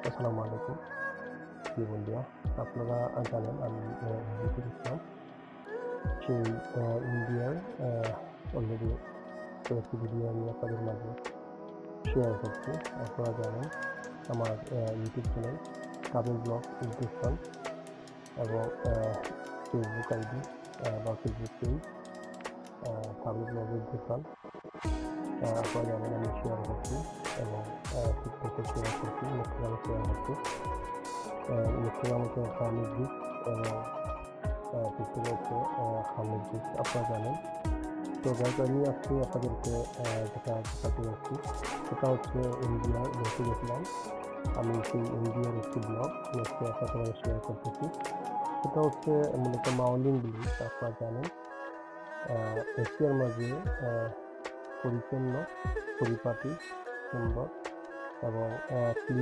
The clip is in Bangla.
আসসালামু আলাইকুম প্রিয় বন্ধুরা। আপনারা জানেন আমি রিফির ইসলাম। সেই ইন্ডিয়ার অলরেডি কয়েকটি ভিডিও আমি আপনাদের মাঝে শেয়ার করছি। আপনারা জানেন আমার YouTube channel travel blog intention এবং ফেসবুক আইডি বা Facebook page travel blog intention আপনারা জানেন আমি শেয়ার করছি এবং টিকটকে শেয়ার করছি, ইনস্টাগ্রামে শেয়ার করছি। ইনস্টাগ্রামে হচ্ছে হামিদ গ্রুপ এবং টিকটকে হচ্ছে হামিদ গ্রুপ, আপনারা জানেন। তো গাইজ আমি আজকে আপনাদেরকে যেটা দেখাতে যাচ্ছি সেটা হচ্ছে ইন্ডিয়ার ঘুরতে গেছিলাম। আমি সেই ইন্ডিয়ার একটি ব্লগ আজকে আপনাদের মাঝে শেয়ার করতেছি। সেটা হচ্ছে মূলত মাউলিং ভিলেজ। আপনারা জানেন এশিয়ার মাঝে পরিচ্ছন্ন, পরিপাটি, সুন্দর এবং